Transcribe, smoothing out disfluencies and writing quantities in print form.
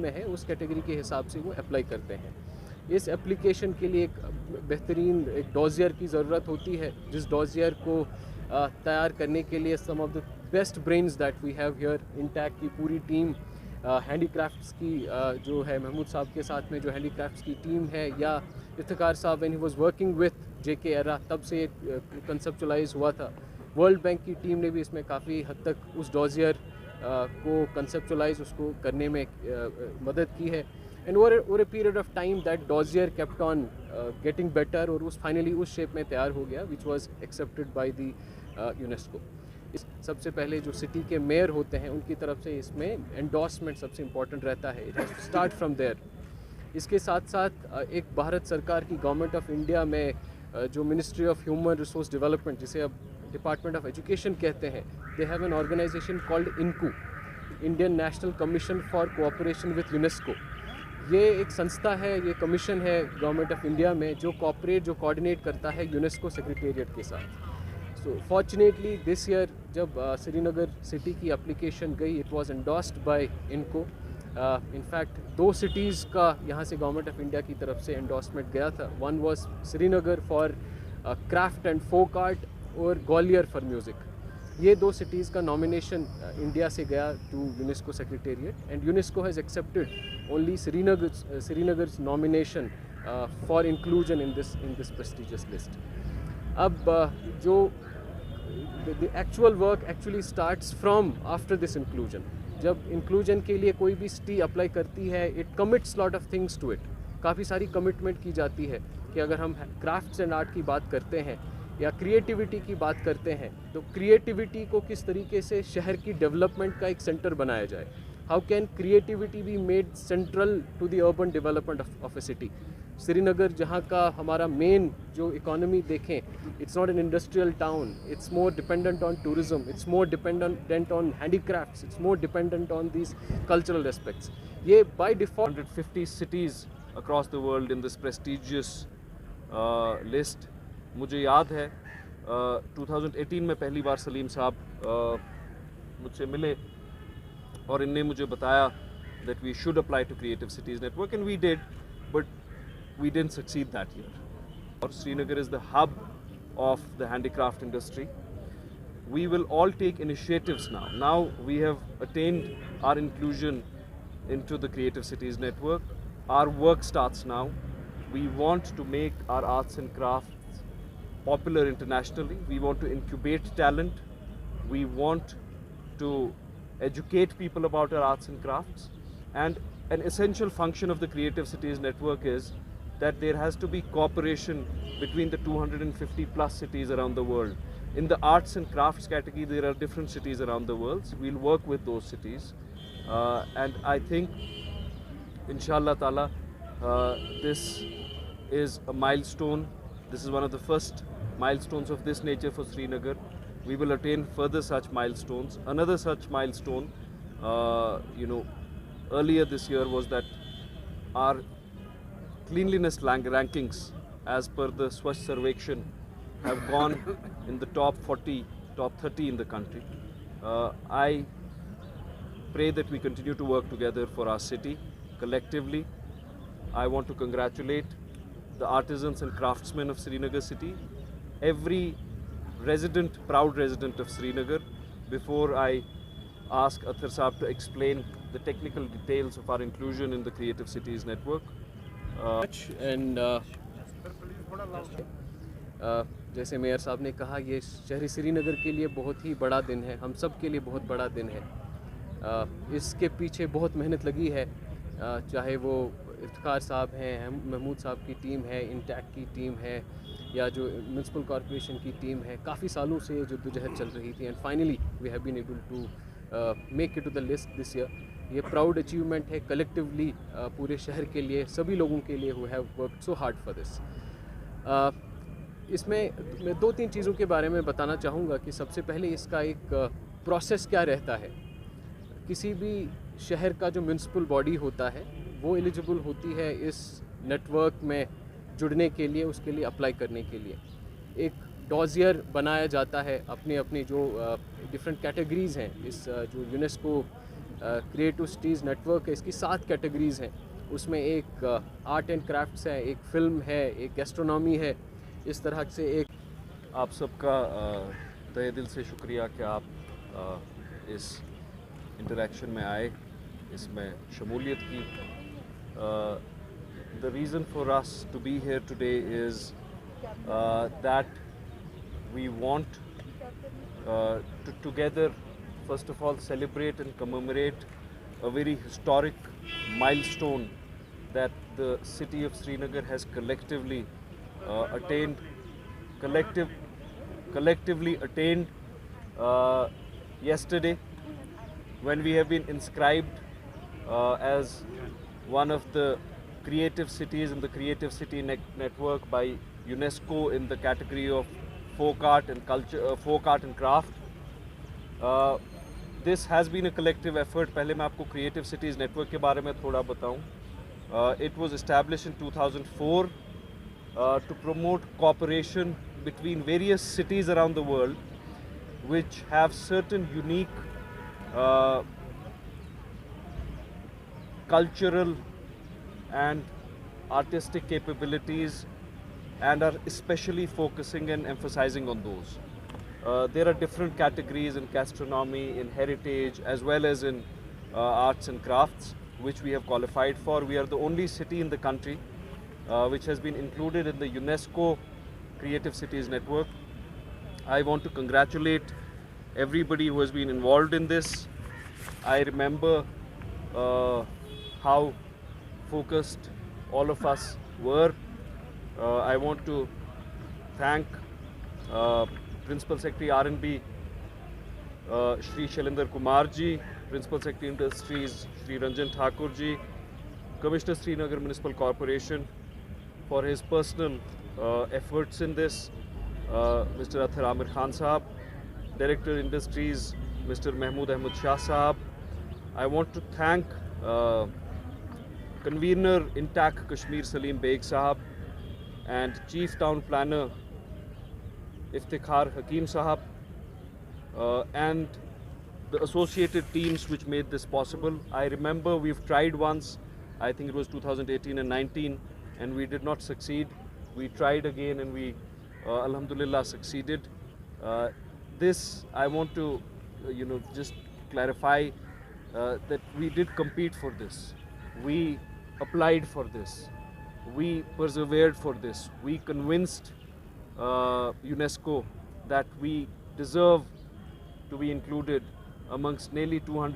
में है उस कैटेगरी के हिसाब से वो अप्लाई करते हैं। इस एप्लीकेशन के लिए एक बेहतरीन एक डॉजियर की ज़रूरत होती है, जिस डॉजियर को तैयार करने के लिए some of the best brains that we have here, INTACH की पूरी टीम, हैंडीक्राफ्ट्स की जो है महमूद साहब के साथ में जो हैंडीक्राफ्ट्स की टीम है, या इफ्तिखार साहब when he was working with JK era, तब से ये कंसेप्चुलाइज हुआ था। वर्ल्ड बैंक की टीम ने भी इसमें काफ़ी हद तक उस डॉजियर को कंसेप्चुलाइज उसको करने में मदद की है। And over a period of time that dossier kept on getting better, और उस फाइनली उस शेप में तैयार हो गया which was accepted by the UNESCO. इस सबसे पहले जो सिटी के मेयर होते हैं उनकी तरफ से इसमें एंडोर्समेंट सबसे इम्पॉर्टेंट रहता है, it has to start from there. इसके साथ साथ एक भारत सरकार की गवर्नमेंट ऑफ इंडिया में जो ministry of human resource development, जिसे अब डिपार्टमेंट ऑफ एजुकेशन कहते हैं, they have an organisation called इनको, Indian national commission for cooperation with UNESCO. ये एक संस्था है, ये कमीशन है गवर्नमेंट ऑफ इंडिया में जो कोऑर्डिनेट करता है यूनेस्को सेक्रेटेरिएट के साथ। सो फॉर्चुनेटली दिस ईयर जब श्रीनगर सिटी की एप्लीकेशन गई, इट वाज एंडोर्स्ड बाय इनको। इनफैक्ट 2 सिटीज़ का यहाँ से गवर्नमेंट ऑफ इंडिया की तरफ से एंडोर्समेंट गया था। One was Srinagar for craft and folk art और ग्वालियर फॉर म्यूज़िक। ये 2 सिटीज़ का नॉमिनेशन इंडिया से गया to UNESCO secretariat, and UNESCO has accepted only Srinagar's nomination for inclusion in this prestigious list. अब जो the actual work actually starts from after this inclusion. जब inclusion के लिए कोई भी सिटी अप्लाई करती है, it commits lot of things to it. काफ़ी सारी कमिटमेंट की जाती है कि अगर हम क्राफ्ट्स एंड आर्ट की बात करते हैं या क्रिएटिविटी की बात करते हैं, तो क्रिएटिविटी को किस तरीके से शहर की डेवलपमेंट का एक सेंटर बनाया जाए। How can creativity be made central to the urban development of a city. Srinagar जहाँ का हमारा मेन जो इकोनॉमी देखें, it's not an industrial town, it's more dependent on tourism, it's more dependent on handicrafts, it's more dependent on these cultural aspects. ये by default 150 cities across the world in this prestigious list. मुझे याद है 2018 में पहली बार सलीम साहब मुझसे मिले और इनने मुझे बताया that we should apply to Creative Cities Network, and we did, but we didn't succeed that year. Or Srinagar is the hub of the handicraft industry. We will all take initiatives now. Now we have attained our inclusion into the Creative Cities Network. Our work starts now. We want to make our arts and crafts popular internationally. We want to incubate talent. We want to educate people about our arts and crafts. And an essential function of the Creative Cities Network is that there has to be cooperation between the 250 plus cities around the world. In the arts and crafts category, there are different cities around the world. So we'll work with those cities. And I think, inshallah ta'ala, this is a milestone. This is one of the first milestones of this nature for Srinagar. We will attain further such milestones. Another such milestone, earlier this year was that our cleanliness rankings as per the Swachh Sarvekshan have gone in the top 40, top 30 in the country. I pray that we continue to work together for our city collectively. I want to congratulate the artisans and craftsmen of Srinagar city, every resident, proud resident of Srinagar. Before I ask Athar Saab to explain the technical details of our inclusion in the Creative Cities Network. And जैसे mayor साहब ने कहा, ये शहरी श्रीनगर के लिए बहुत ही बड़ा दिन है, हम सब के लिए बहुत बड़ा दिन है। इसके पीछे बहुत मेहनत लगी है, चाहे वो इफ्तिखार साहब हैं, महमूद साहब की टीम है, इंटैक्ट की टीम है, या जो म्यूनसिपल कॉरपोरेशन की टीम है। काफ़ी सालों से ये जद्दोजहद चल रही थी, and finally we have been able to make it to the list this year. ये प्राउड अचीवमेंट है कलेक्टिवली पूरे शहर के लिए, सभी लोगों के लिए who have worked so hard for this. इसमें मैं 2-3 चीज़ों के बारे में बताना चाहूँगा कि सबसे पहले इसका एक प्रोसेस क्या रहता है। किसी भी शहर का जो म्यूनसिपल बॉडी होता है वो एलिजिबल होती है इस नेटवर्क में जुड़ने के लिए, उसके लिए अप्लाई करने के लिए। एक डॉजियर बनाया जाता है, अपनी अपनी जो डिफरेंट कैटेगरीज़ हैं इस जो यूनेस्को क्रिएटिव सिटीज़ नेटवर्क है, इसकी 7 कैटेगरीज़ हैं। उसमें एक आर्ट एंड क्राफ्ट्स है, एक फ़िल्म है, एक गैस्ट्रोनॉमी है, इस तरह से एक आप सबका तहे दिल से शुक्रिया कि आप इस इंटरेक्शन में आए, इसमें शमूलियत की। The reason for us to be here today is that we want to together, first of all, celebrate and commemorate a very historic milestone that the city of Srinagar has collectively attained, collectively attained yesterday, when we have been inscribed as one of the creative cities in the Creative City Network by UNESCO in the category of folk art and culture, folk art and craft. This has been a collective effort. पहले मैं आपको Creative Cities Network के बारे में थोड़ा बताऊं. It was established in 2004 to promote cooperation between various cities around the world which have certain unique cultural and artistic capabilities and are especially focusing and emphasizing on those. There are different categories in gastronomy, in heritage, as well as in arts and crafts, which we have qualified for. We are the only city in the country which has been included in the UNESCO Creative Cities Network. I want to congratulate everybody who has been involved in this. I remember how focused all of us were. I want to thank Principal Secretary R&B Shri Shailendra Kumar ji, Principal Secretary Industries Shri Ranjan Thakur ji, Commissioner Srinagar Municipal Corporation for his personal efforts in this, Mr. Athar Amir Khan Sahab, Director Industries Mr. Mahmood Ahmed Shah Sahab. I want to thank Convener Intac Kashmir Salim Beg Sahab and Chief Town Planner Iftikhar Hakim Sahab and the associated teams which made this possible. I remember we've tried once, I think it was 2018 and 19, and we did not succeed. We tried again and we alhamdulillah succeeded. This I want to just clarify that we did compete for this. We applied for this. We persevered for this. We convinced UNESCO that we deserve to be included amongst nearly 200